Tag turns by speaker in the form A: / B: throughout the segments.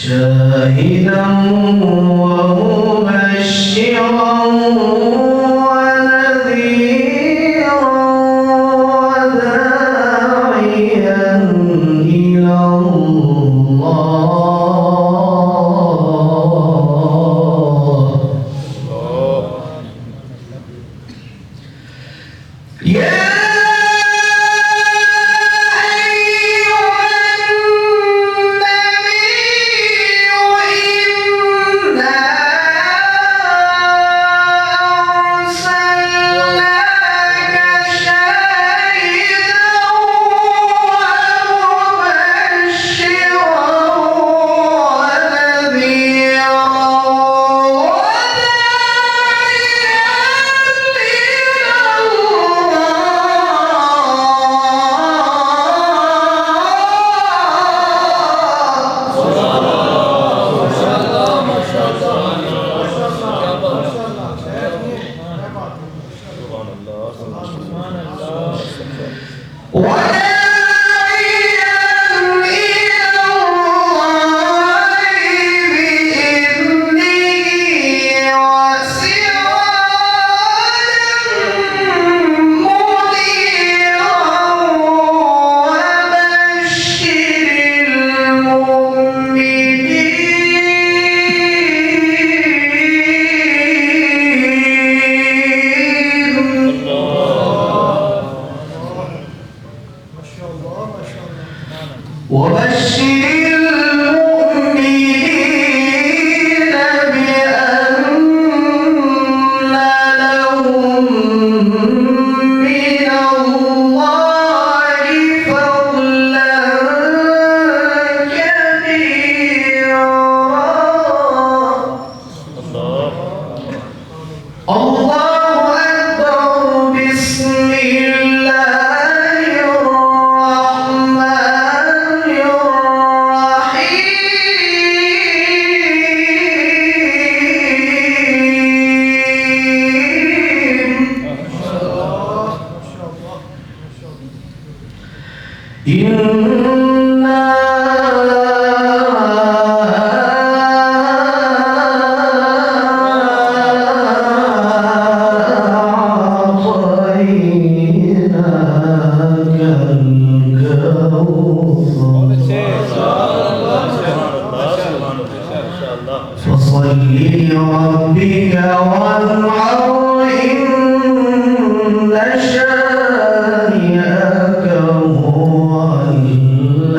A: شاهدا ومبشرا ونذيرا وداعيا إلى الله. وبشر المؤمنين بأن لهم من الله فضلا كبيرا. الله أكبر. بسم الله الرحمن الرحيم. فصل لربك وانحر إن شانئك هو الأبتر.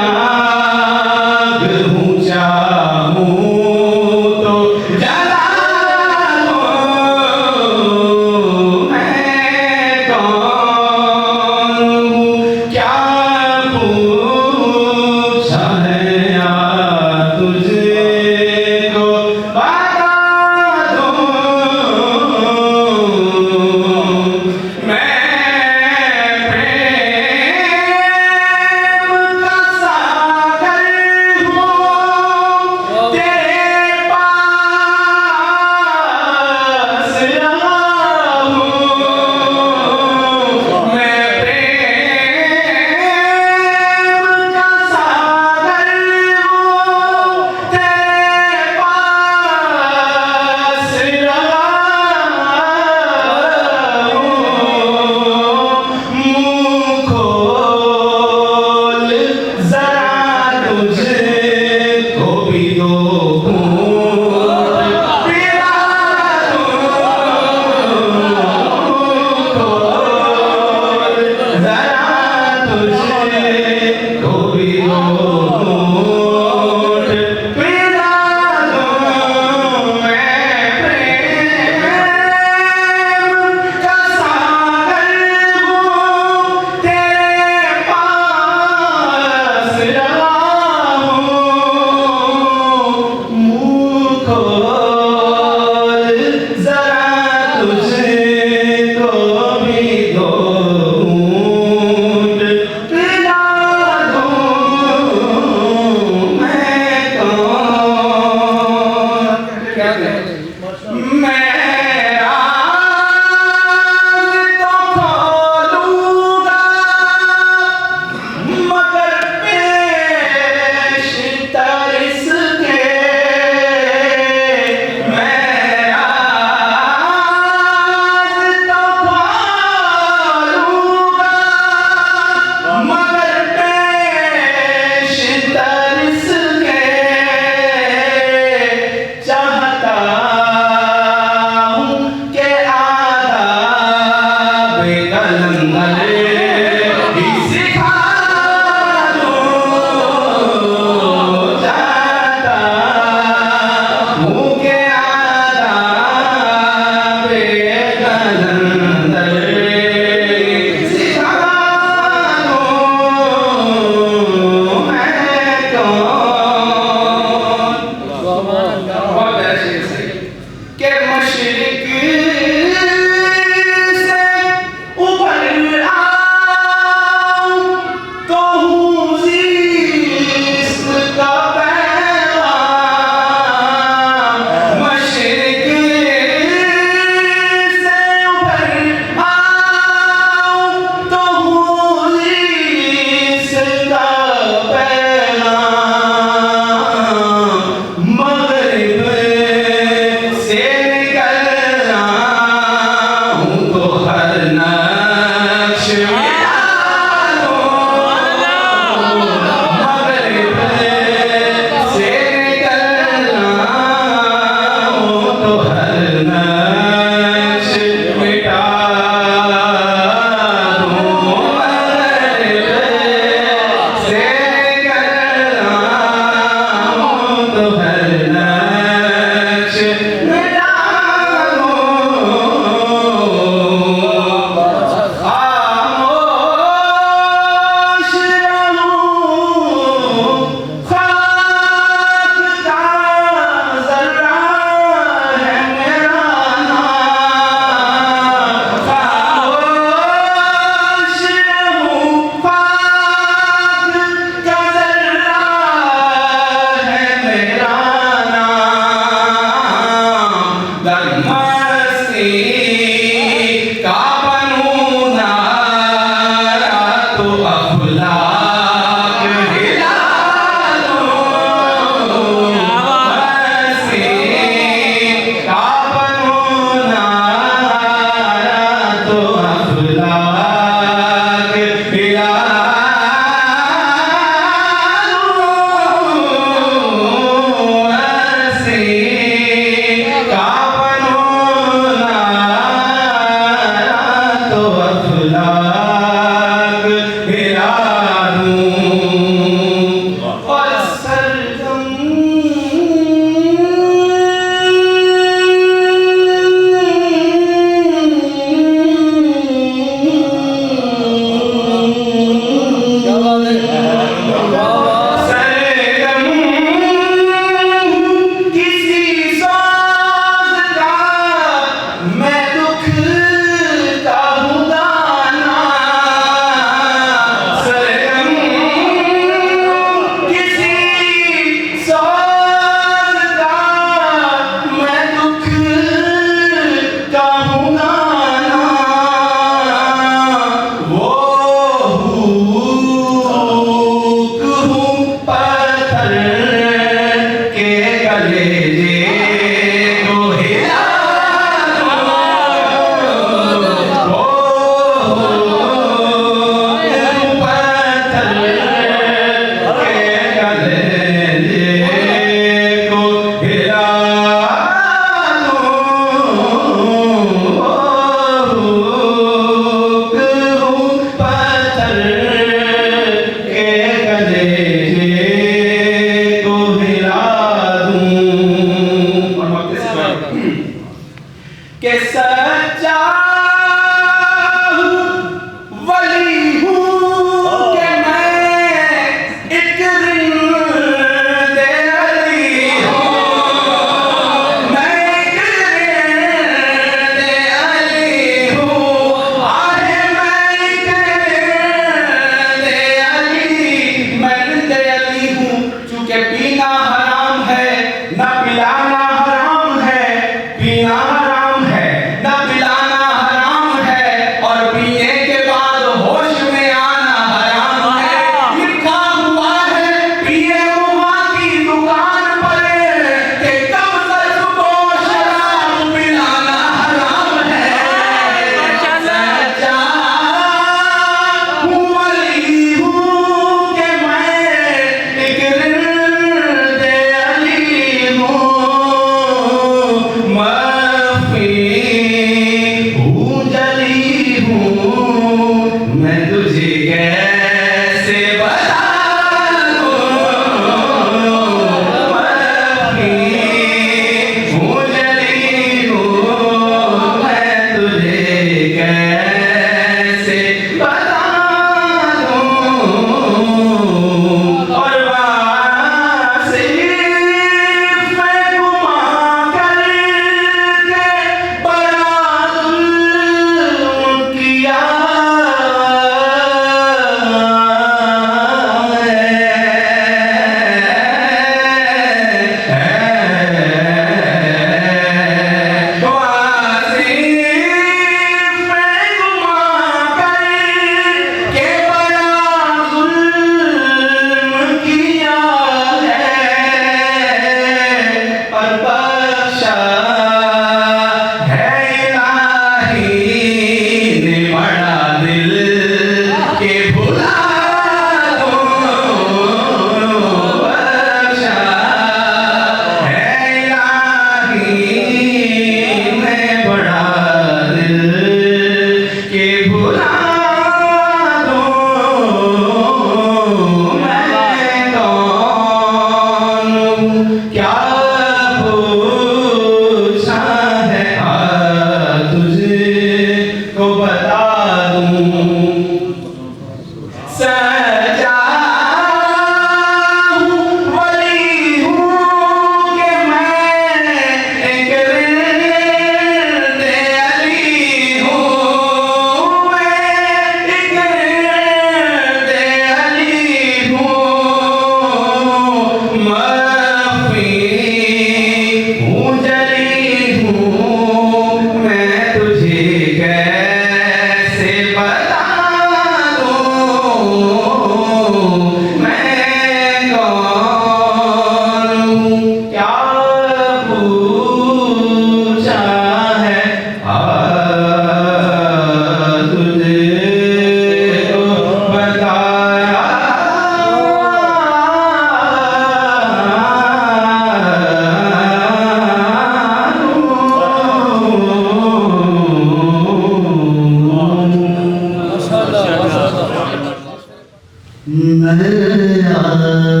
A: میں آرزو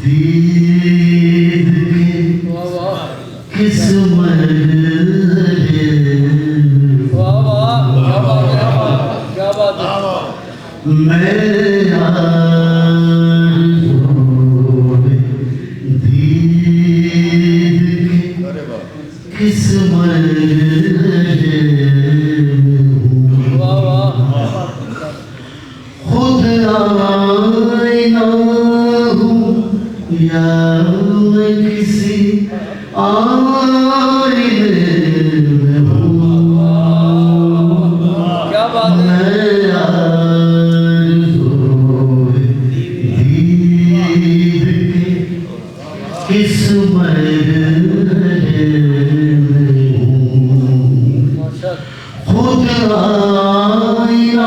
A: دید کے کس مرحلے میں آرزو دید کے کس مرحلے خود آئینہ ہوں یا میں کسی آئینے میں ہوں میں آرزو دید کے کس مرحلے میں ہوں خود آئینہ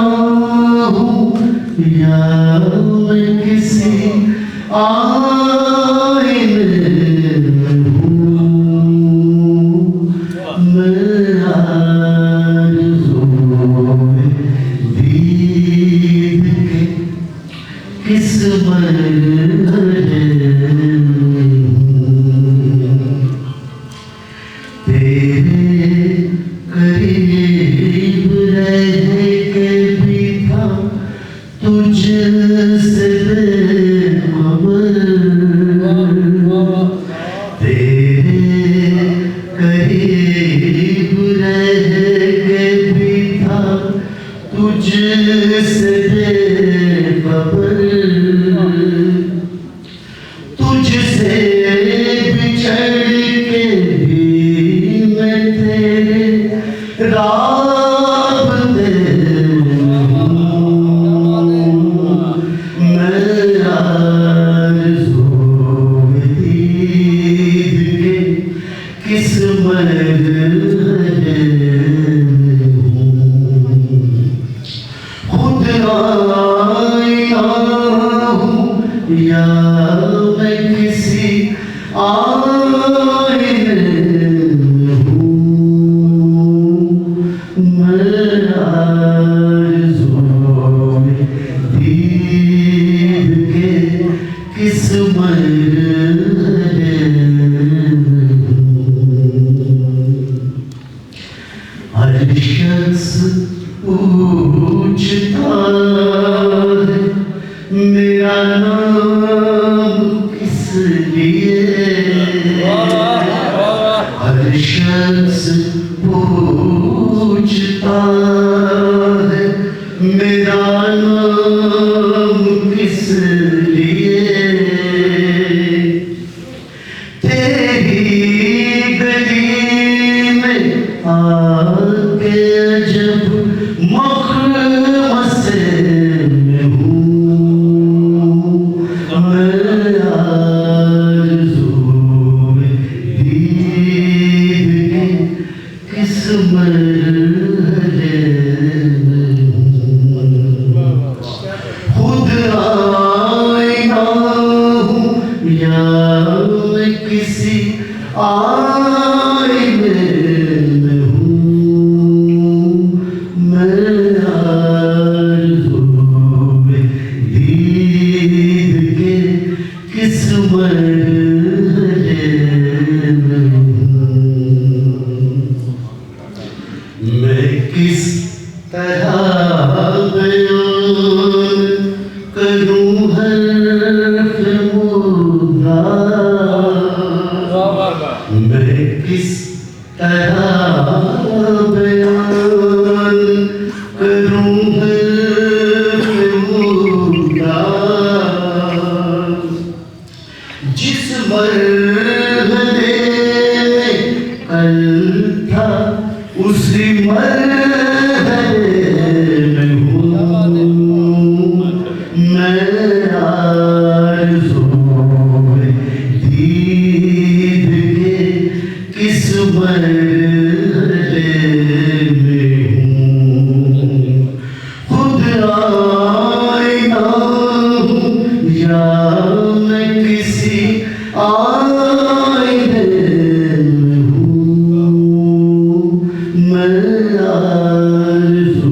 A: ہوں یا میں کسی آئینے میں ہوں میں آرزو دید کے کس مرحلے میں ہوں تیرے قریب رہ کے بھی تھا تجھ سے بے خبر تیرے قریب رہ کے بھی تھا تجھ سے بے خبر تجھ سے بچھڑ کے بھی میں تیرے رابطے میں ہوں میں آرزو دید کے کس مرحلے میں ہوں خود آئینہ ہوں یا میں کسی آئینے میں ہوں میں آرزو دید کے کس مرحلے میں ہوں ہر شخص پوچھتا ہے میرا نام کس لیے ہر شخص پوچھتا ہے میرا نام کس لیے تیری گلی میں آ کے جب مخمصے میں ہوں میں آرزو دید کے کس مرحلے میں ہوں خود آئینہ ہوں یا میں کسی آئینے میں ہوں میں آرزو دید کے کس مرحلے میں ہوں میں کس طرح بیان کروں حرف مردار میں کس طرح بیان کروں حرف مردار جس مرحلے میں کل تھا اسی مرحلے میں ہوں میں آرزو دید کے کس مرحلے میں ہوں خود آئینہ ہوں یا میں کسی آئینے میں ہوں میں آرزو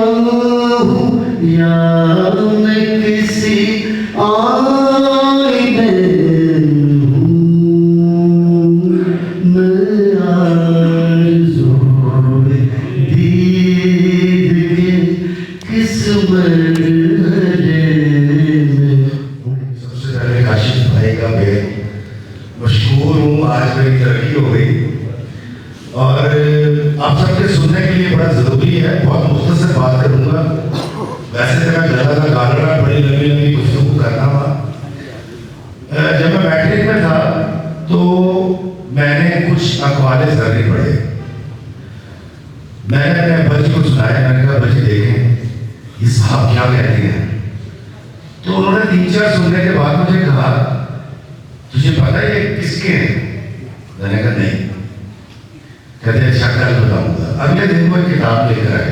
A: ہوں یا میں کسی آئینے ہوں، میں آرزوئے دید کے کس مرحلے میں ہوں۔
B: سب سے پہلے کاشف بھائی کا بے مشہور ہوں، آج میری ترقی ہو گئی اور آپ سب کے سننے کے لیے بڑا ضروری ہے، بہت مختصر بات کروں گا۔ ویسے تو میں گلا کا گالنا بڑی لمبی لمبی گفتگو کرنا ہوا۔ جب میں میٹرک میں تھا تو میں نے کچھ اقوال زرعی پڑھے، میں نے اپنے ابا جی کو سنایا، میں نے کہا ابا جی دیکھیں یہ صاحب کیا کہتے ہیں، تو انہوں نے 3-4 سننے کے بعد مجھے کہا تجھے پتہ ہے یہ کس کے ہیں؟ میں نے کہا نہیں۔ کہتے ہیں اچھا کل بتاؤں گا۔ اگلے دن وہ ایک کتاب لے کر آئے،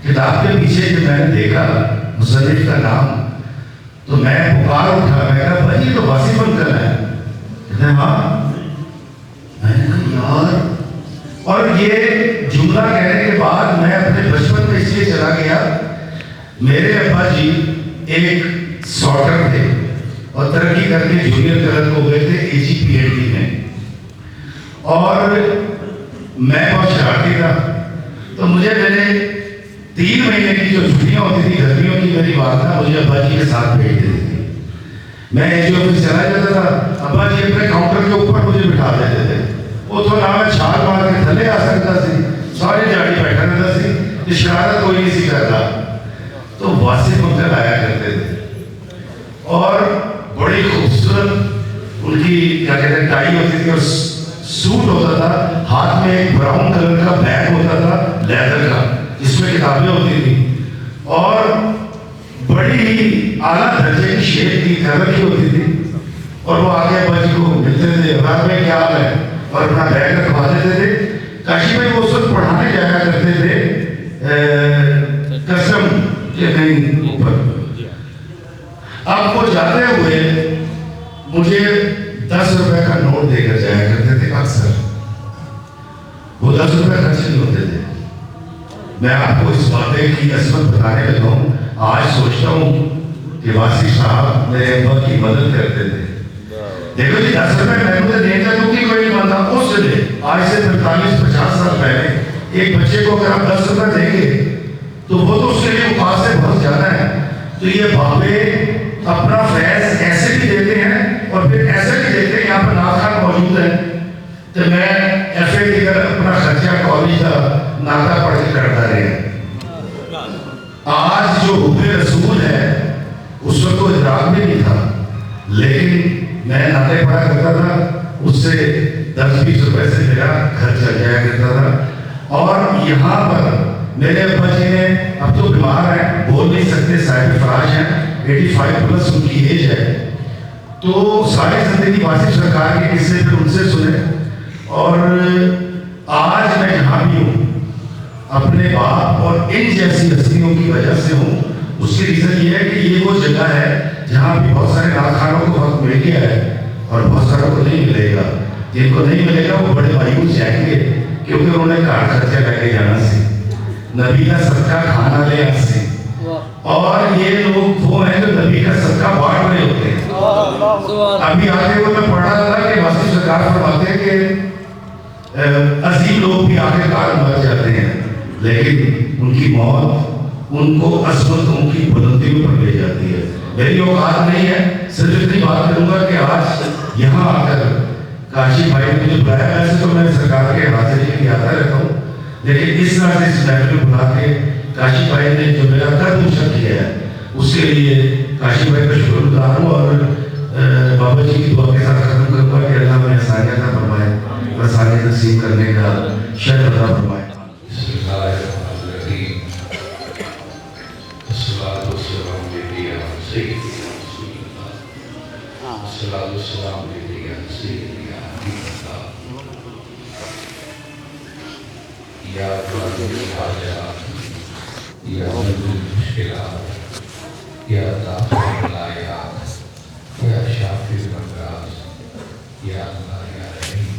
B: کتاب کے پیچھے جب میں نے دیکھا مصنف کا نام تو میں پکار اٹھا، میں کہا بھائی یہ تو واصف انکل ہے۔ کہتے ہیں ہاں۔ میں نے کہا یار، اور یہ جملہ کہنے کے بعد میں اپنے بچپن میں اس لیے چلا گیا، میرے ابا جی ایک سارٹر تھے اور ترقی کر کے جونیئر کلرک ہو گئے تھے AGPAT میں، اور میں بہت شرارتی تھا، تو مجھے میرے 3 مہینے کی جو چھٹیاں ہوتی تھی گرمیوں کی، میری والدہ مجھے ابا جی کے ساتھ بھیج دیتی تھی۔ میں AG آفس چلا جاتا تھا، ابا جی اپنے کاؤنٹر کے اوپر مجھے بٹھا دیتے تھے، وہ تو نہ میں چھال مار کے تھلے آ سکتا سی، سارے جاڑی بیٹھا رہتا سی، یہ شرارت کوئی نہیں سی کرتا۔ تو واصف انکل آیا کرتے تھے اور بڑی خوبصورت ان کی کیا کہتے ہیں ٹائی ہوتی تھی اور سوٹ ہوتا تھا، ہاتھ میں ایک براؤن کلر کا بیگ ہوتا تھا لیدر کا جس میں کتابیں ہوتی تھی، اور بڑی ہی اعلیٰ درجے کی شیپ کی کلر کی ہوتی تھی، اور وہ آگے ابا جی کو ملتے تھے، رات میں کیا حال ہے، اور اپنا بیگ رکھوا دیتے تھے۔ کاشی بھائی وہ سب پڑھانے جایا کرتے تھے قسم کے کہیں اوپر۔ اب وہ جاتے ہوئے مجھے 10 روپے کا نوٹ دے کر جایا کرتے تھے اکثر، وہ 10 روپے خرچ نہیں ہوتے تھے۔ میں آپ کو اس واقعے کی عظمت بتانے لگا ہوں، آج سوچتا ہوں کہ واصف صاحب میرے ابا کی مدد کرتے تھے۔ دیکھو جی 10 روپے میں مجھے دینے کا کیونکہ کوئی نہیں بنتا، اس سے آج سے 45-50 سال پہلے ایک بچے کو اگر آپ 10 روپے دیں گے تو وہ تو اس کے لیے اوقات سے بہت زیادہ ہے۔ تو یہ بابے اپنا فیض ایسے بھی دیتے ہیں اور پھر ایسے بھی دیتے ہیں، یہاں پر ناخان موجود ہے، تو میں FA دے کر اپنا خرچہ کالج کا ناطا پڑھ کے کرتا رہے۔ آج جو حب رسول ہے اس وقت تو ادراک بھی نہیں تھا، لیکن میں ناطے پڑھا کرتا تھا، اس سے 10-20 روپے سے میرا گھر چل جایا کرتا تھا۔ اور یہاں پر میرے ابا جی نے اب تو بیمار ہیں، بول نہیں سکتے، صاحب فراش ہیں، 85+ ان کی ایج ہے، تو ساری زندگی واصف سرکار کے قصے پھر ان سے سنے۔ اور آج میں جہاں بھی ہوں اپنے باپ اور ان جیسی ہستیوں کی وجہ سے ہوں۔ اس کی ریزن یہ ہے کہ یہ وہ جگہ ہے جہاں بھی بہت سارے ناخانوں کو وقت مل گیا ہے اور بہت ساروں کو نہیں ملے گا۔ جن کو نہیں ملے گا وہ بڑے مایوس جائیں گے کیونکہ انہوں نے کار خرچہ لے کے جانا سی، نبی کا صدقہ کھانا لے آنا سی، اور یہ لوگ وہ ہیں جو نبی کا صدقہ بانٹ رہے ہوتے ہیں۔ ابھی آتے ہوئے میں پڑھ رہا تھا کہ واصف سرکار فرماتے ہیں کہ عظیم لوگ بھی آخر کار مر جاتے ہیں، لیکن ان کی موت ان کو عظمتوں کی بلندیوں پر لے جاتی ہے۔ میری اوقات نہیں ہے، صرف اتنی بات کروں گا کہ آج یہاں آ کر کاشی بھائی نے مجھے بلایا، ویسے تو میں سرکار کے حاضری کے لیے آتا رہتا ہوں، لیکن اس طرح سے اس محفل میں بلا کے کاشی بھائی نے جو میرا قدر اونچا کیا ہے اس کے لیے کاشی بھائی کا شکر گزار ہوں، اور بابا جی کی دعا کے ساتھ ختم کروں گا کہ اللہ میں آسانیاں عطا فرمائے اور آسانیاں نصیب کرنے کا شرف عطا فرمائے۔
C: یا مشکلات یا دافع الآیات یا شافی الامراض یا اللہ یا رحیم۔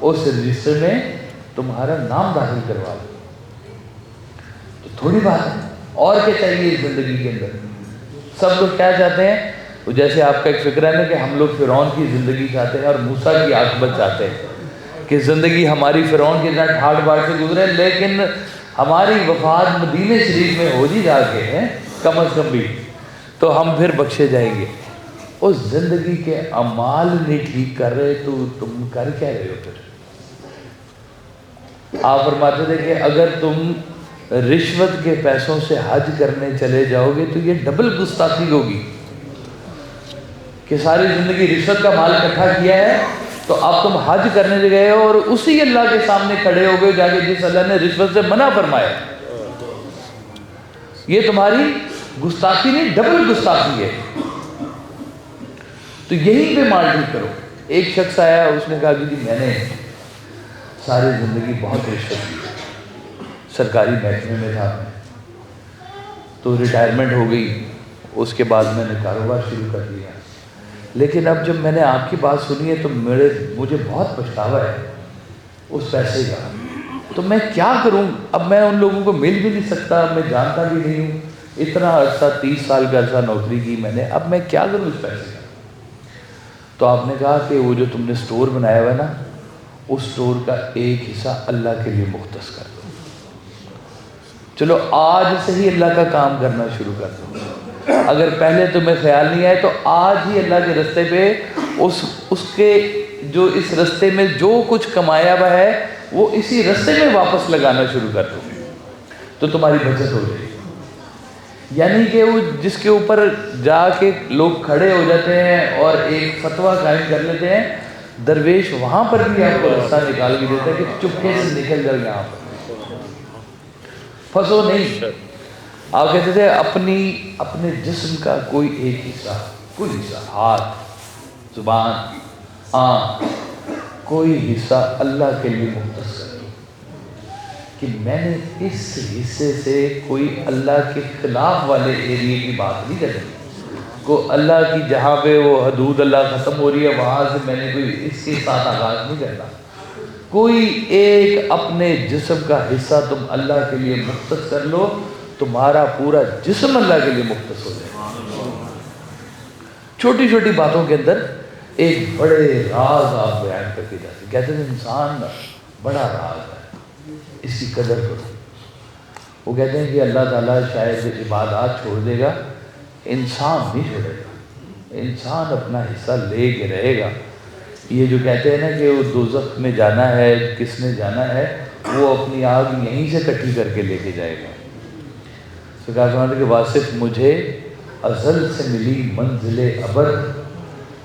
C: اس رجسٹر میں تمہارا نام داخل کروا لو. تو تھوڑی بات ہے. اور کیا چاہیے اس زندگی کے اندر؟ سب لوگ کیا چاہتے ہیں؟ وہ جیسے آپ کا ایک فکر ہے نا کہ ہم لوگ فرعون کی زندگی چاہتے ہیں اور موسیٰ کی عاقبت چاہتے ہیں کہ زندگی ہماری فرعون کی طرح ٹھاٹ باٹ سے گزرے، لیکن ہماری وفات مدینہ شریف میں ہو جی جا کے ہے کم از کم بھی، تو ہم پھر بخشے جائیں گے. اس زندگی کے اعمال نہیں ٹھیک کر رہے تو تم کر کیا رہے ہو پھر؟ آپ فرماتے تھے کہ اگر تم رشوت کے پیسوں سے حج کرنے چلے جاؤ گے تو یہ ڈبل گستاخی ہوگی کہ ساری زندگی رشوت کا مال اکٹھا کیا ہے، تو اب تم حج کرنے گئے ہو اور اسی اللہ کے سامنے کھڑے ہو گئے جا کے جس اللہ نے رشوت سے منع فرمایا. یہ تمہاری گستاخی نہیں، ڈبل گستاخی ہے. تو یہیں پہ مال ٹھیک کرو. ایک شخص آیا، اس نے کہا کہ جی میں نے ساری زندگی بہت رشوت دی، سرکاری محکمے میں تھا، تو ریٹائرمنٹ ہو گئی، اس کے بعد میں نے کاروبار شروع کر دیا، لیکن اب جب میں نے آپ کی بات سنی ہے تو مجھے بہت پچھتاوا ہے اس پیسے کا. تو میں کیا کروں؟ اب میں ان لوگوں کو مل بھی نہیں سکتا، میں جانتا بھی نہیں ہوں، اتنا عرصہ 30 سال کا عرصہ نوکری کی میں نے، اب میں کیا کروں اس پیسے کا؟ تو آپ نے کہا کہ وہ جو تم نے سٹور بنایا ہوا ہے نا، اس سٹور کا ایک حصہ اللہ کے لیے مختص کر دو. چلو آج سے ہی اللہ کا کام کرنا شروع کر دو. اگر پہلے تمہیں خیال نہیں آئے تو آج ہی اللہ کے رستے پہ اس کے جو اس رستے میں جو کچھ کمایا ہوا ہے وہ اسی رستے میں واپس لگانا شروع کر دو تو تمہاری بچت ہو جائے گی. یعنی کہ وہ جس کے اوپر جا کے لوگ کھڑے ہو جاتے ہیں اور ایک فتویٰ قائم کر لیتے ہیں، درویش وہاں پر بھی آپ کو راستہ نکال کے دیتا ہے کہ چپکے سے نکل جاؤ، یہاں پر پھنسو نہیں. آپ کہتے تھے اپنے جسم کا کوئی ایک حصہ، ہاتھ، زبان، آنکھ، کوئی حصہ اللہ کے لیے مختص کر دو کہ میں نے اس حصے سے کوئی اللہ کے خلاف والے ایریے کی بات نہیں کرنی، کو اللہ کی جہاں پہ وہ حدود اللہ ختم ہو رہی ہے وہاں سے میں نے کوئی اس کے ساتھ آغاز نہیں کرنا. کوئی ایک اپنے جسم کا حصہ تم اللہ کے لیے مختص کر لو، تمہارا پورا جسم اللہ کے لیے مختص ہو جائے. چھوٹی چھوٹی باتوں کے اندر ایک بڑے راز آپ بیان کر کے جاتے ہیں. کہتے ہیں انسان بڑا راز ہے، اس کی قدر کرو. وہ کہتے ہیں کہ اللہ تعالیٰ شاید عبادات چھوڑ دے گا، انسان نہیں چھوڑے گا، انسان اپنا حصہ لے کے رہے گا. یہ جو کہتے ہیں نا کہ وہ دوزخ میں جانا ہے، کس نے جانا ہے، وہ اپنی آگ یہیں سے کٹھی کر کے لے کے جائے گا. سرکار کہ واصف مجھے ازل سے ملی منزل ابد،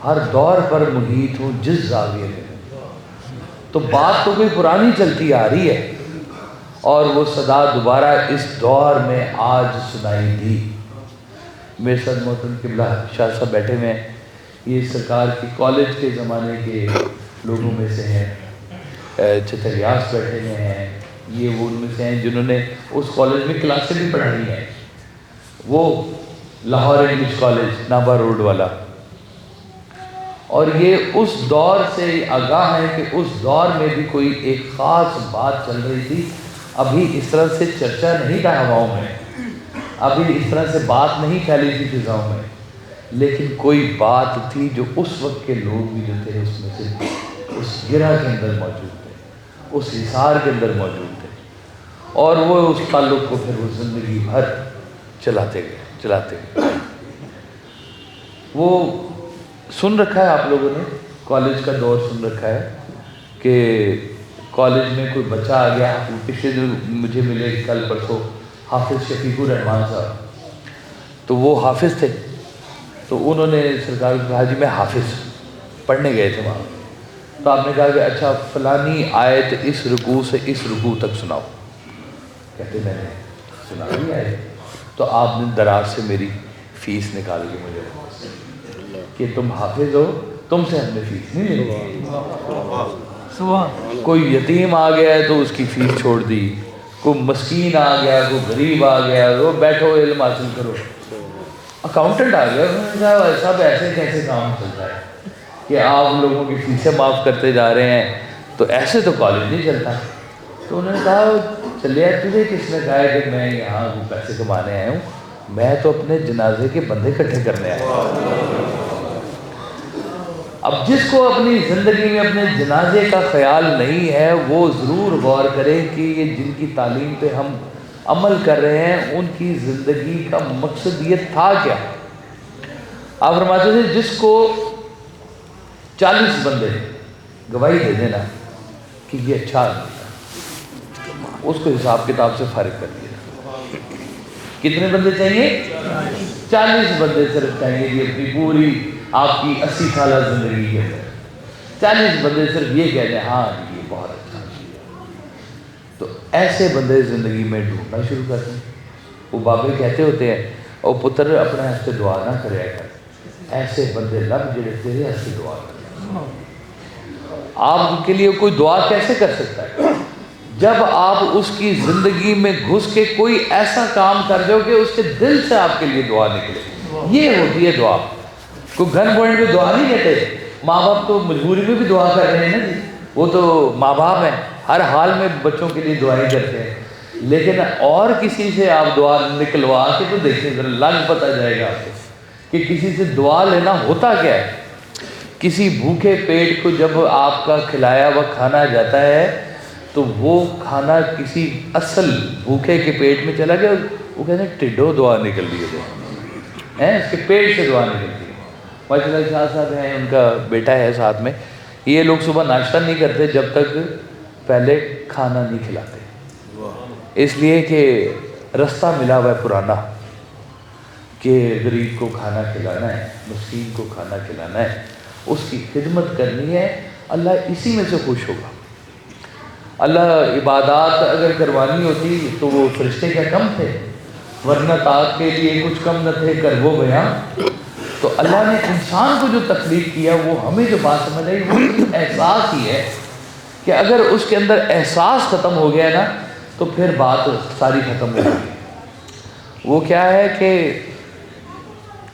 C: ہر دور پر محیط ہوں جس زاویے میں. تو بات تو کوئی پرانی چلتی آ رہی ہے اور وہ صدا دوبارہ اس دور میں آج سنائی دی. میرے ساتھ محترم قبلہ شاہ صاحب بیٹھے ہوئے ہیں، یہ سرکار کی کالج کے زمانے کے لوگوں میں سے ہیں. چھتر ریاض بیٹھے ہوئے ہیں، یہ وہ ان میں سے ہیں جنہوں نے اس کالج میں کلاسیں بھی پڑھائی ہیں. وہ Lahore English college Naba road والا. اور یہ اس دور سے آگاہ ہے کہ اس دور میں بھی کوئی ایک خاص بات چل رہی تھی. ابھی اس طرح سے چرچا نہیں تھا ہواؤں میں، ابھی اس طرح سے بات نہیں پھیلی تھی فضاؤں میں، لیکن کوئی بات تھی جو اس وقت کے لوگ بھی جو تھے اس میں سے اس گرہ کے اندر موجود تھے، اس حصار کے اندر موجود تھے، اور وہ اس تعلق کو پھر وہ زندگی بھر چلاتے گئے. وہ سن رکھا ہے آپ لوگوں نے، کالج کا دور سن رکھا ہے کہ کالج میں کوئی بچہ آ گیا. پچھلے دن مجھے ملے کل پرسوں حافظ شفیق الرحمان صاحب، تو وہ حافظ تھے. تو انہوں نے سرکار کو کہا جی میں حافظ پڑھنے گئے تھے وہاں. تو آپ نے کہا کہ اچھا فلانی آیت اس رکوع سے اس رکوع تک سناؤ. کہتے میں نے سنا ہی آئے. تو آپ نے دراز سے میری فیس نکال کے مجھے کہ تم حافظ ہو، تم سے ہم نے فیس نہیں لینی. کوئی یتیم آ گیا ہے تو اس کی فیس چھوڑ دی، کوئی مسکین آ گیا، کوئی غریب آ گیا، وہ بیٹھو علم حاصل کرو. اکاؤنٹنٹ آ گیا، انہوں نے کہا ایسا ایسے کیسے کام چل رہا ہے کہ آپ لوگوں کی فیسیں معاف کرتے جا رہے ہیں، تو ایسے تو کالج نہیں چلتا. تو انہوں نے کہا چلے تجھے کس نے کہا ہے کہ میں یہاں پیسے کمانے آیا ہوں, میں تو اپنے جنازے کے بندے اکٹھے کرنے آیا ہوں. اب جس کو اپنی زندگی میں اپنے جنازے کا خیال نہیں ہے وہ ضرور غور کرے کہ یہ جن کی تعلیم پہ ہم عمل کر رہے ہیں ان کی زندگی کا مقصد یہ تھا کیا. آپ فرماتے تھے جس کو 40 بندے گواہی دے دینا کہ یہ اچھا آدمی تھا, اس کو حساب کتاب سے فارغ کر دیا. کتنے بندے چاہیے؟ 40 بندے صرف چاہیے کہ اپنی پوری آپ کی 80 سالہ زندگی کے اندر 40 بندے صرف یہ کہہ دیں ہاں یہ بہت اچھا. تو ایسے بندے زندگی میں ڈھونڈنا شروع کر دیں. وہ بابے کہتے ہوتے ہیں او پتر اپنے ہاتھ سے دعا نہ کرے کر, ایسے بندے لب جڑے تیرے ہاتھ سے دعا کریں. آپ کے لیے کوئی دعا کیسے کر سکتا ہے جب آپ اس کی زندگی میں گھس کے کوئی ایسا کام کر دو کہ اس کے دل سے آپ کے لیے دعا نکلے. یہ ہوتی ہے دعا. کوئی گن پوائنٹ پہ دعا نہیں کہتے. ماں باپ تو مجبوری میں بھی دعا کر رہے ہیں نا جی, وہ تو ماں باپ ہیں, ہر حال میں بچوں کے لیے دعائیں کرتے ہیں. لیکن اور کسی سے آپ دعا نکلوا کے تو دیکھیں ذرا لگ پتہ جائے گا آپ کو کہ کسی سے دعا لینا ہوتا کیا ہے. کسی بھوکے پیٹ کو جب آپ کا کھلایا ہوا کھانا جاتا ہے تو وہ کھانا کسی اصل بھوکے کے پیٹ میں چلا گیا, وہ کہتے ہیں ٹڈو دعا نکل رہی ہے, اس کے پیٹ سے دعا نکلتی ہے. ماشاء اللہ شاہ صاحب ہیں, ان کا بیٹا ہے ساتھ میں. یہ لوگ صبح ناشتہ نہیں کرتے جب تک پہلے کھانا نہیں کھلاتے, اس لیے کہ رستہ ملا ہوا ہے پرانا کہ غریب کو کھانا کھلانا ہے, مسکین کو کھانا کھلانا ہے, اس کی خدمت کرنی ہے. اللہ اسی میں سے خوش ہوگا. اللہ عبادات اگر کروانی ہوتی تو وہ فرشتے کیا کم تھے, ورنہ طاعت کے لیے کچھ کم نہ تھے کر وہ بیان. تو اللہ نے انسان کو جو تخلیق کیا وہ ہمیں جو بات سمجھ آئی وہ احساس ہی ہے کہ اگر اس کے اندر احساس ختم ہو گیا نا تو پھر بات ساری ختم ہو گئی. وہ کیا ہے کہ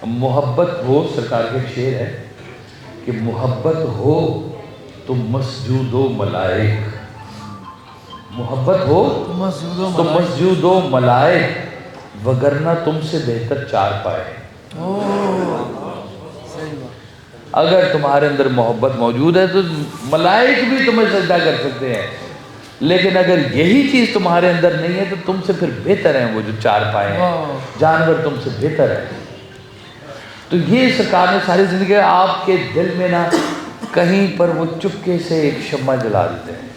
C: محبت ہو, سرکار کے شعر ہے کہ محبت ہو تو مسجود و ملائک, محبت ہو تو مسجود و ملائک وگرنہ تم سے بہتر چار پائے. اگر تمہارے اندر محبت موجود ہے تو ملائک بھی تمہیں سجدہ کر سکتے ہیں, لیکن اگر یہی چیز تمہارے اندر نہیں ہے تو تم سے پھر بہتر ہیں وہ جو چار پائے ہیں, جانور تم سے بہتر ہے. تو یہ سرکار نے ساری زندگی آپ کے دل میں نہ کہیں پر وہ چپکے سے ایک شمع جلا دیتے ہیں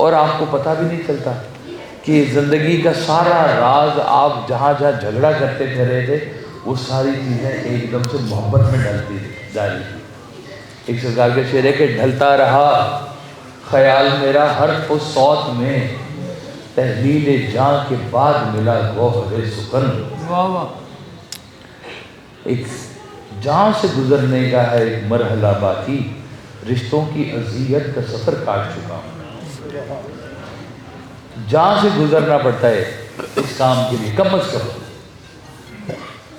C: اور آپ کو پتہ بھی نہیں چلتا کہ زندگی کا سارا راز آپ جہاں جہاں جھگڑا کرتے پھر رہے تھے وہ ساری چیزیں ایک دم سے محبت میں ڈلتی جا رہی تھی. ایک سرکار کا شعر ہے کہ ڈھلتا رہا خیال میرا حرف و صوت میں, تحلیل جاں کے بعد ملا گوہر سکن. ایک جان سے گزرنے کا ہے ایک مرحلہ باقی, رشتوں کی اذیت کا سفر کاٹ چکا ہوں. جان سے گزرنا پڑتا ہے اس کام کے لیے کم از کم.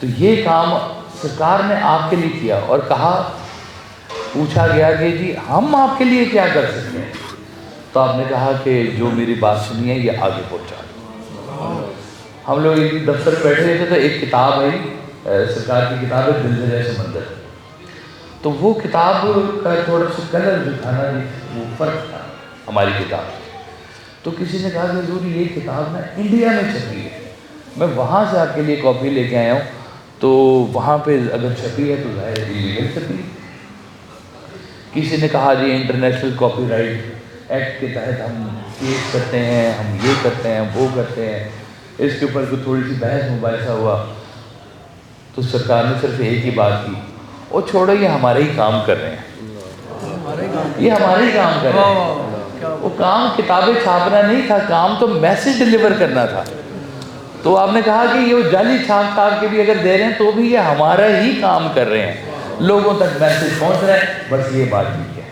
C: تو یہ کام سرکار نے آپ کے لیے کیا اور کہا, پوچھا گیا کہ جی ہم آپ کے لیے کیا کر سکتے ہیں, تو آپ نے کہا کہ جو میری بات سنی ہے یہ آگے پہنچا. ہم لوگ ایک دفتر میں بیٹھے ہوئے تھے تو ایک کتاب ہے سرکار کی کتاب ہے دلدلے سمندر. تو وہ کتاب کا تھوڑا سا کلر جو تھا نا وہ فرق تھا ہماری کتاب سے. تو کسی نے کہا کہ حضور یہ کتاب نا انڈیا میں چھپی ہے, میں وہاں سے آپ کے لیے کاپی لے کے آیا ہوں, تو وہاں پہ اگر چھپی ہے تو ظاہر ایلیگل چھپی ہے. کسی نے کہا جی انٹرنیشنل کاپی رائٹ ایکٹ کے تحت ہم کیس کرتے ہیں, ہم یہ کرتے ہیں, وہ کرتے ہیں. اس کے اوپر کوئی تھوڑی سی بحث مباحثہ ہوا تو سرکار نے صرف ایک ہی بات کی, اور چھوڑو یہ ہمارے ہی کام کر رہے ہیں, یہ ہمارے ہی کام کر رہے ہیں. وہ کام کتابیں چھاپنا نہیں تھا, کام تو میسج ڈلیور کرنا تھا. تو آپ نے کہا کہ یہ جعلی چھاپ کے بھی اگر دے رہے ہیں تو بھی یہ ہمارا ہی کام کر رہے ہیں, لوگوں تک میسج پہنچ رہا ہے, بس یہ بات ٹھیک ہے.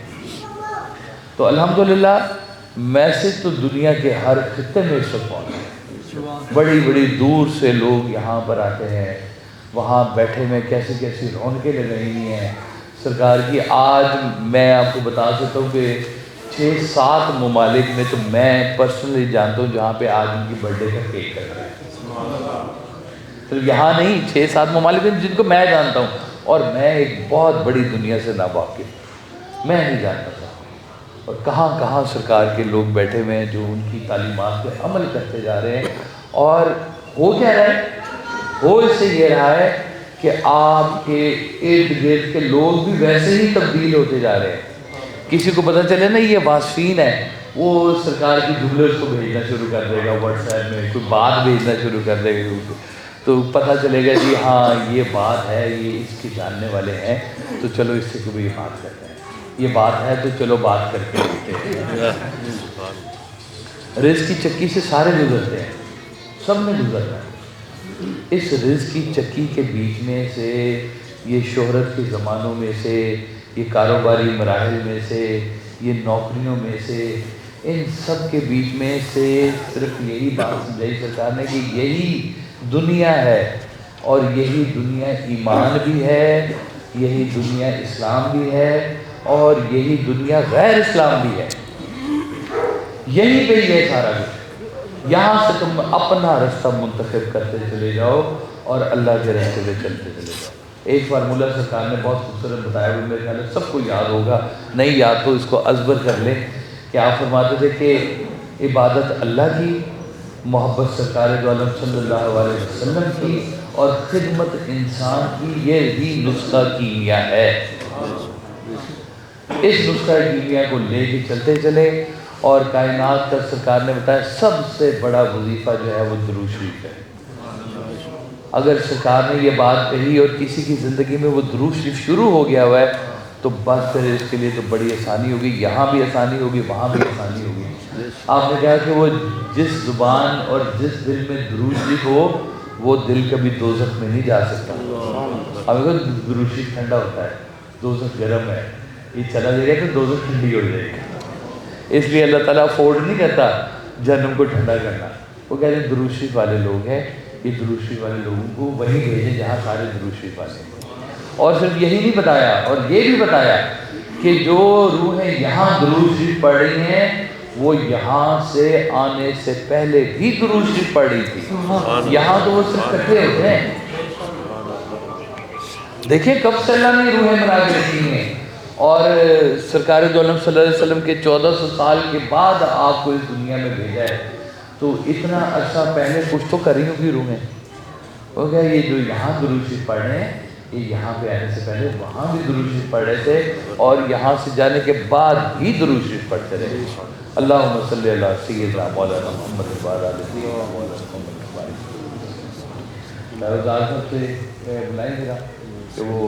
C: تو الحمدللہ میسج تو دنیا کے ہر خطے میں اس وقت پہنچ رہا ہے. بڑی بڑی دور سے لوگ یہاں پر آتے ہیں, وہاں بیٹھے میں کیسی کیسی رونقیں لگ رہی ہیں سرکار کی. آج میں آپ کو بتا سکتا ہوں کہ 6 6-7 ممالک میں تو میں پرسنلی جانتا ہوں جہاں پہ آج ان کی برتھ ڈے کا کیک کٹ رہا ہے. صرف یہاں نہیں، 6-7 ممالک ہیں جن کو میں جانتا ہوں، اور میں ایک بہت بڑی دنیا سے ناواقف، میں نہیں جانتا تھا. اور کہاں کہاں سرکار کے لوگ بیٹھے ہوئے ہیں جو ان کی تعلیمات پہ عمل کرتے جا رہے ہیں. اور ہو کیا رہا ہے؟ ہو اس سے یہ رہا ہے کہ آپ کے ارد گرد کے لوگ بھی ویسے ہی تبدیل ہوتے جا رہے ہیں. کسی کو پتہ چلے نا یہ واسفین ہے، وہ سرکار کی جملے اس کو بھیجنا شروع کر دے گا، واٹس ایپ میں کوئی بات بھیجنا شروع کر دے گا، تو پتہ چلے گا جی ہاں یہ بات ہے، یہ اس کے جاننے والے ہیں، تو چلو اس سے کبھی یہ بات کرتے ہیں. یہ بات ہے تو چلو بات کر کے دیکھتے ہیں. رزق کی چکی سے سارے گزرتے ہیں، سب نے گزرنا ہے. اس رزق کی چکی کے بیچ میں سے، یہ شہرت کے زمانوں میں سے، یہ کاروباری مراحل میں سے، یہ نوکریوں میں سے، ان سب کے بیچ میں سے صرف یہی بات سمجھائی سرکار نے کہ یہی دنیا ہے، اور یہی دنیا ایمان بھی ہے، یہی دنیا اسلام بھی ہے، اور یہی دنیا غیر اسلام بھی ہے. یہیں پہ یہ سارا کچھ. یہاں سے تم اپنا رستہ منتخب کرتے چلے جاؤ اور اللہ کے راستے پہ چلتے چلے جاؤ. ایک بار مولا سرکار نے بہت خوبصورت بتایا، وہ میرے خیال ہے سب کو یاد ہوگا، نہیں یاد تو اس کو ازبر کر لیں، کہ آپ فرماتے تھے کہ عبادت اللہ کی، محبت سرکار دو عالم صلی اللہ علیہ وسلم کی، اور خدمت انسان کی، یہ بھی نسخہ کیمیا ہے. اس نسخہ کیمیا کو لے کے چلتے چلے، اور کائنات کا سرکار نے بتایا سب سے بڑا وظیفہ جو ہے وہ درود شریف ہے. اگر سرکار نے یہ بات کہی اور کسی کی زندگی میں وہ درود شریف شروع ہو گیا ہوا ہے تو بات کرے اس کے لیے تو بڑی آسانی ہوگی. یہاں بھی آسانی ہوگی، وہاں بھی آسانی ہوگی. آپ نے کہا کہ وہ جس زبان اور جس دل میں درود شریف ہو، وہ دل کبھی دوزخ میں نہیں جا سکتا. ہمیں تو درود شریف ٹھنڈا ہوتا ہے، دوزخ گرم ہے، یہ چلا جائے گا تو دوزخ ٹھنڈی ہو جائے گی. اس لیے اللہ تعالیٰ افورڈ نہیں کرتا جہنم کو ٹھنڈا کرنا. وہ کہتے ہیں درود شریف والے لوگ ہیں، یہ درود شریف والے لوگوں کو وہیں بھیجیں جہاں سارے درود شریف والے ہیں. اور صرف یہی نہیں بتایا، اور یہ بھی بتایا کہ جو روحیں یہاں درود شریف پڑھ رہی ہیں وہ یہاں سے آنے سے پہلے بھی درود شریف پڑھ رہی تھی. یہاں تو وہ صرف کٹھے ہوتے ہیں. دیکھیں کب سے اللہ نے روحیں بنا کے رکھی ہیں، اور سرکار دو عالم صلی اللہ علیہ وسلم کے 1400 سال کے بعد آپ کو اس دنیا میں بھیجا ہے، تو اتنا عرصہ پہلے کچھ تو کری ہوگی روحیں. ہو گیا یہ جو یہاں درود شریف پڑھ رہے ہیں، یہ یہاں پہ آنے سے پہلے وہاں بھی درود شریف پڑھ رہے تھے، اور یہاں سے جانے کے بعد بھی درود شریف پڑھتے رہے. اللہم صلی اللہ سیدنا مولانا محمد وعلی آلہ سیدنا مولانا محمد. صاحب سے بلائیں گے کہ وہ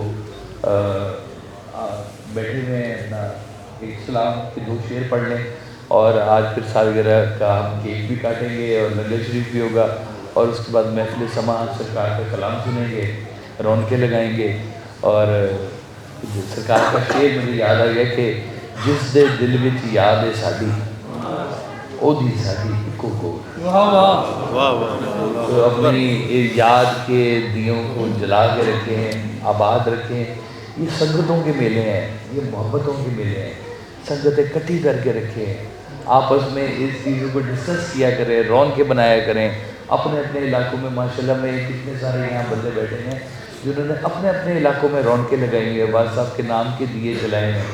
C: بیٹھے ہوئے ہیں، اپنا ایک سلام کے 2 شعر پڑھ لیں، اور آج پھر سالگرہ کا ہم کیک بھی کاٹیں گے اور لنگر شریف بھی ہوگا، اور اس کے بعد محفل سماعت سرکار کا کلام سنیں گے، رونقیں لگائیں گے. اور سرکار کا شعر مجھے یاد آ گیا کہ جس دے دل وچ یاد ہے ساڈی، او دی ساڈی اکو کو. تو اپنی یاد کے دیوں کو جلا کے رکھیں، آباد رکھیں. یہ سنگتوں کے میلے ہیں، یہ محبتوں کے میلے ہیں. سنگتیں کٹھی کر کے رکھیں، آپس میں اس چیزوں کو ڈسکس کیا کریں، رونقیں بنایا کریں. اپنے اپنے علاقوں میں ماشاءاللہ میں کتنے سارے یہاں بندے بیٹھے ہیں جنہوں نے اپنے اپنے علاقوں میں رونقیں لگائی ہیں، بعض صاحب کے نام کے دیے جلائے ہیں،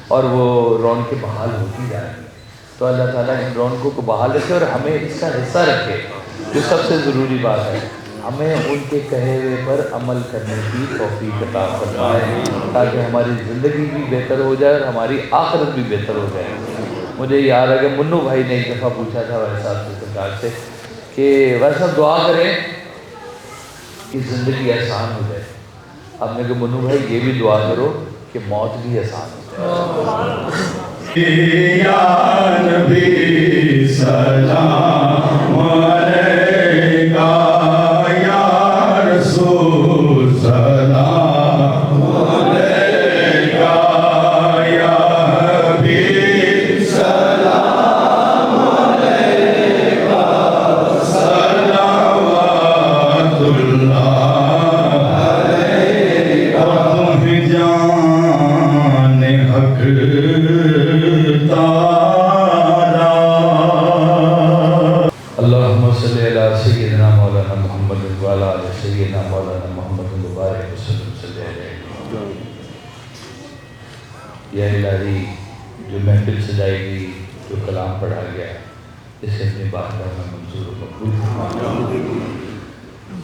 C: اور وہ رونقیں بحال ہوتی جا رہی ہیں. تو اللہ تعالیٰ ان رونقوں کو بحال رکھے اور ہمیں اس کا حصہ رکھے. جو سب سے ضروری بات ہے، ہمیں ان کے کہے ہوئے پر عمل کرنے کی توفیق عطا فرمائے، تاکہ ہماری زندگی بھی بہتر ہو جائے اور ہماری آخرت بھی بہتر ہو جائے. مجھے یاد ہے کہ منو بھائی نے ایک دفعہ پوچھا تھا وائس صاحب سے سرکار سے کہ وائس صاحب دعا کریں کہ زندگی آسان ہو جائے. آپ نے کہا منو بھائی یہ بھی دعا کرو کہ موت بھی آسان ہو جائے.
D: یا نبی سلام علیکہ، یا رسول سلام علیکہ، یا حبیب سلام علیکہ، صلوات اللہ علیکہ. تم جان حق تا
C: جو محفل سجائی گئی، جو کلام پڑھا گیا، اسے اپنی بارگاہ میں منظور و مقبول فرما۔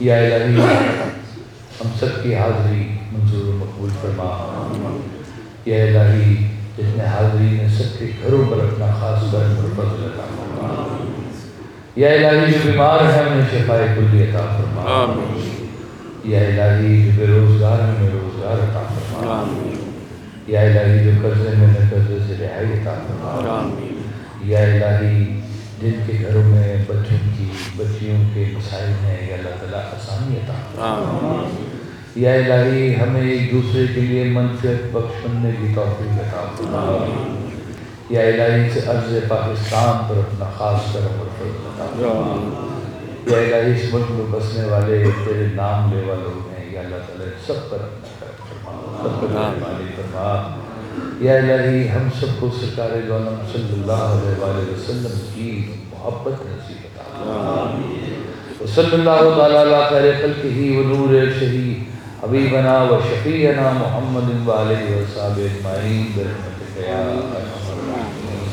C: یا الہی ہم سب کی حاضری منظور و مقبول فرما۔ یا الہی جتنے حاضرین ہیں سب کے گھروں پر اپنا خاص کرم اور فضل عطا فرما۔ یا الہی جو بیمار ہیں انہیں شفائے کلی عطا فرما۔ یا الہی جو بے روزگار ہیں انہیں روزگار عطا فرما۔ یا الہی جو قرضے میں انہیں قرضے سے رہائی عطا فرما۔ یا الہی جن کے گھروں میں بچیوں کے مسائل ہیں، یا اللہ تعالیٰ آسانی عطا فرما۔ یا الہی ہمیں ایک دوسرے کے لیے منفعت بخش بننے کی توفیق عطا فرما۔ یا الہی سے عرض پاکستان پر اپنا خاص کرم اور فضل عطا فرما۔ یا الہی اس ملک میں بسنے والے تیرے نام لیوا لوگ ہیں، یا اللہ تعالیٰ سب پر اپنا کرم فرما، سب پر مہربانی فرما۔ یا الہی ہم سب کو سرکار دو عالم صلی اللہ علیہ وآلہ وسلم کی محبت نصیب عطا فرما۔ وصلی اللہ تعالی علی خیر خلقہ ونور عرشہ حبیبنا و شفیعنا محمد وآلہ وصحبہ اجمعین برحمتک یا ارحم الراحمین۔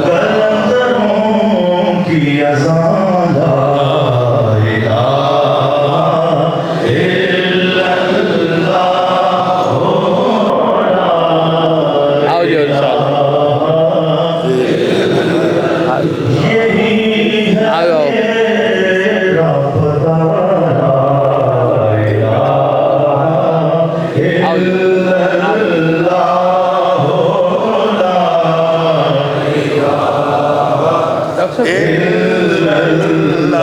D: قلندروں کی اذان لا الہ الا اللہ
C: آؤ جو انشاءاللہ
D: یہی ہے
C: آؤ
D: میرا پتہ لا الہ الا اللہ لا
C: ڈاکٹر صاحب
D: الا اللہ